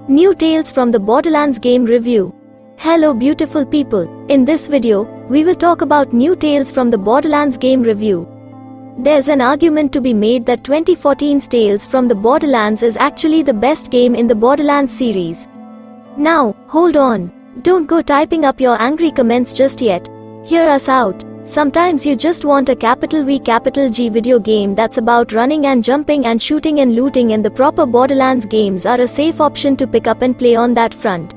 New Tales from the Borderlands Game review. Hello beautiful people, in this video, we will talk about New Tales from the Borderlands Game review. There's an argument to be made that 2014's Tales from the Borderlands is actually the best game in the Borderlands series. Now, hold on. Don't go typing up your angry comments just yet. Hear us out. Sometimes you just want a capital V capital G video game that's about running and jumping and shooting and looting, and the proper Borderlands games are a safe option to pick up and play on that front.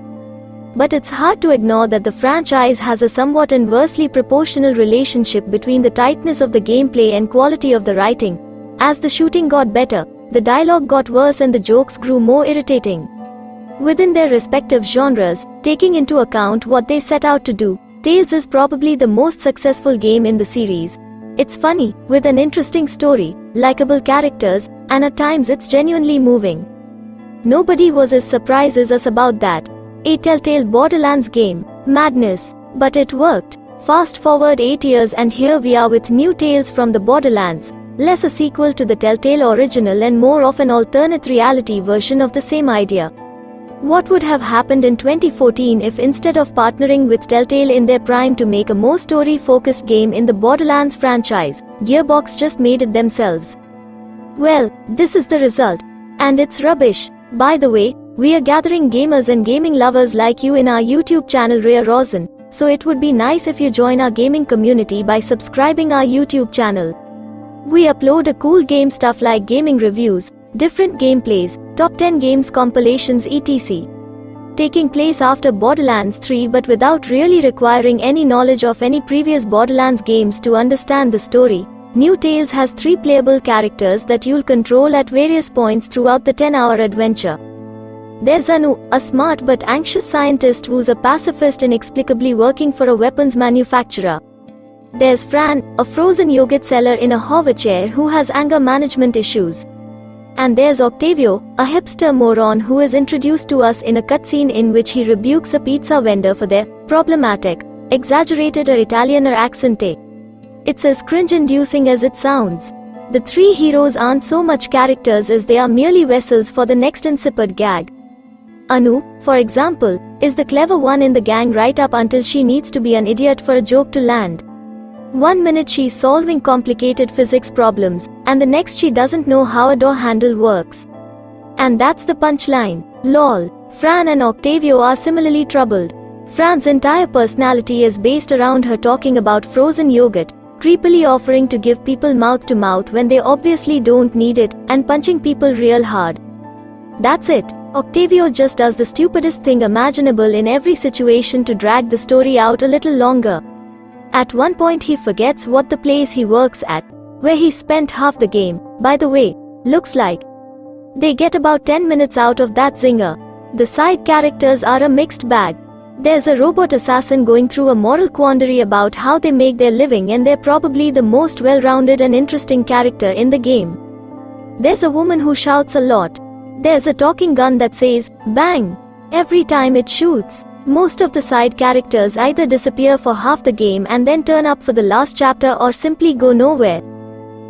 But it's hard to ignore that the franchise has a somewhat inversely proportional relationship between the tightness of the gameplay and quality of the writing. As the shooting got better, the dialogue got worse and the jokes grew more irritating. Within their respective genres, taking into account what they set out to do, Tales is probably the most successful game in the series. It's funny, with an interesting story, likable characters, and at times it's genuinely moving. Nobody was as surprised as us about that. A Telltale Borderlands game, madness. But it worked. Fast forward 8 years and here we are with New Tales from the Borderlands, less a sequel to the Telltale original and more of an alternate reality version of the same idea. What would have happened in 2014 if instead of partnering with Telltale in their prime to make a more story-focused game in the Borderlands franchise, Gearbox just made it themselves? Well, this is the result. And it's rubbish. By the way, we are gathering gamers and gaming lovers like you in our YouTube channel RAYAROZEN, so it would be nice if you join our gaming community by subscribing our YouTube channel. We upload a cool game stuff like gaming reviews, different gameplays, top 10 games compilations etc. Taking place after Borderlands 3 but without really requiring any knowledge of any previous Borderlands games to understand the story, New Tales has 3 playable characters that you'll control at various points throughout the 10-hour adventure. There's Anu, a smart but anxious scientist who's a pacifist inexplicably working for a weapons manufacturer. There's Fran, a frozen yogurt seller in a hover chair who has anger management issues. And there's Octavio, a hipster moron who is introduced to us in a cutscene in which he rebukes a pizza vendor for their problematic, exaggerated or Italianer accente. It's as cringe-inducing as it sounds. The 3 heroes aren't so much characters as they are merely vessels for the next insipid gag. Anu, for example, is the clever one in the gang right up until she needs to be an idiot for a joke to land. One minute she's solving complicated physics problems, and the next she doesn't know how a door handle works. And that's the punchline. Lol. Fran and Octavio are similarly troubled. Fran's entire personality is based around her talking about frozen yogurt, creepily offering to give people mouth to mouth when they obviously don't need it, and punching people real hard. That's it. Octavio just does the stupidest thing imaginable in every situation to drag the story out a little longer. At one point he forgets what the place he works at, where he spent half the game, by the way, looks like. They get about 10 minutes out of that zinger. The side characters are a mixed bag. There's a robot assassin going through a moral quandary about how they make their living, and they're probably the most well-rounded and interesting character in the game. There's a woman who shouts a lot. There's a talking gun that says, bang, every time it shoots. Most of the side characters either disappear for half the game and then turn up for the last chapter or simply go nowhere.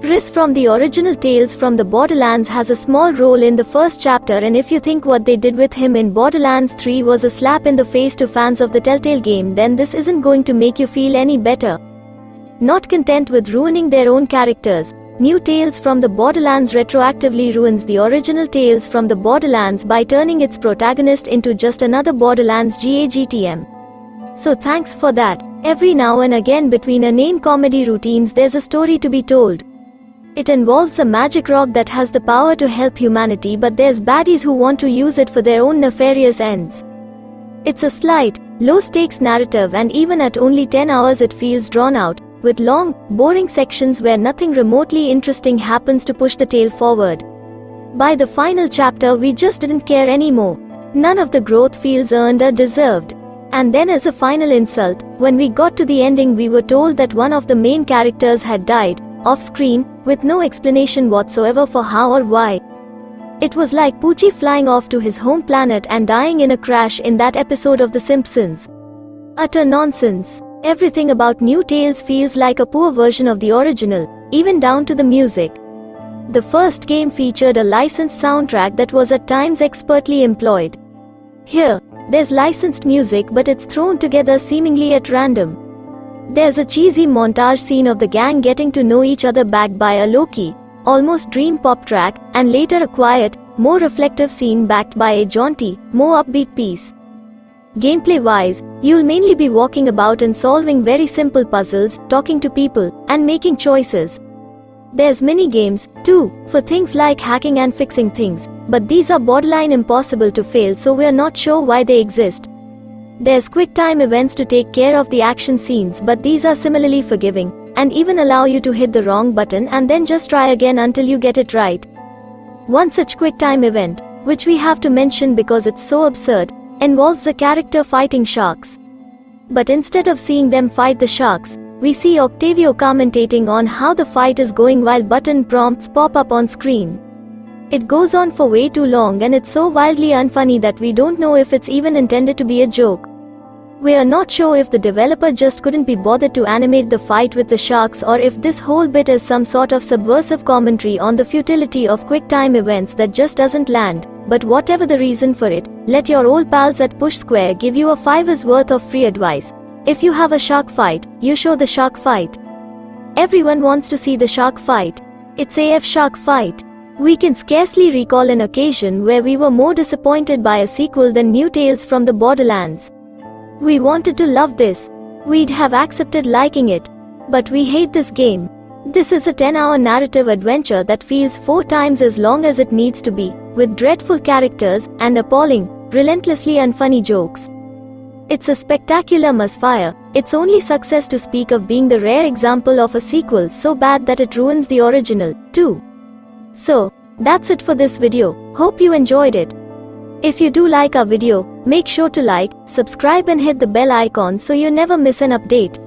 Rhys from the original Tales from the Borderlands has a small role in the first chapter, and if you think what they did with him in Borderlands 3 was a slap in the face to fans of the Telltale game, then this isn't going to make you feel any better. Not content with ruining their own characters, New Tales from the Borderlands retroactively ruins the original Tales from the Borderlands by turning its protagonist into just another Borderlands GAGTM. So thanks for that. Every now and again between inane comedy routines there's a story to be told. It involves a magic rock that has the power to help humanity, but there's baddies who want to use it for their own nefarious ends. It's a slight, low-stakes narrative, and even at only 10 hours it feels drawn out, with long, boring sections where nothing remotely interesting happens to push the tale forward. By the final chapter we just didn't care anymore. None of the growth feels earned or deserved. And then as a final insult, when we got to the ending we were told that one of the main characters had died, off-screen, with no explanation whatsoever for how or why. It was like Poochie flying off to his home planet and dying in a crash in that episode of The Simpsons. Utter nonsense. Everything about New Tales feels like a poor version of the original, even down to the music. The first game featured a licensed soundtrack that was at times expertly employed. Here, there's licensed music but it's thrown together seemingly at random. There's a cheesy montage scene of the gang getting to know each other backed by a low-key, almost dream pop track, and later a quiet, more reflective scene backed by a jaunty, more upbeat piece. Gameplay-wise, you'll mainly be walking about and solving very simple puzzles, talking to people, and making choices. There's mini-games, too, for things like hacking and fixing things, but these are borderline impossible to fail, so we're not sure why they exist. There's QuickTime Events to take care of the action scenes, but these are similarly forgiving, and even allow you to hit the wrong button and then just try again until you get it right. One such QuickTime event, which we have to mention because it's so absurd, involves a character fighting sharks. But instead of seeing them fight the sharks, we see Octavio commentating on how the fight is going while button prompts pop up on screen. It goes on for way too long and it's so wildly unfunny that we don't know if it's even intended to be a joke. We are not sure if the developer just couldn't be bothered to animate the fight with the sharks or if this whole bit is some sort of subversive commentary on the futility of QuickTime events that just doesn't land. But whatever the reason for it, let your old pals at Push Square give you a $5's worth of free advice. If you have a shark fight, you show the shark fight. Everyone wants to see the shark fight. It's AF shark fight. We can scarcely recall an occasion where we were more disappointed by a sequel than new Tales from the Borderlands. We wanted to love this. We'd have accepted liking it. But we hate this game. This is a 10-hour narrative adventure that feels 4 times as long as it needs to be, with dreadful characters and appalling, relentlessly unfunny jokes. It's a spectacular misfire. Its only success to speak of being the rare example of a sequel so bad that it ruins the original, too. So, that's it for this video. Hope you enjoyed it. If you do like our video, make sure to like, subscribe and hit the bell icon so you never miss an update.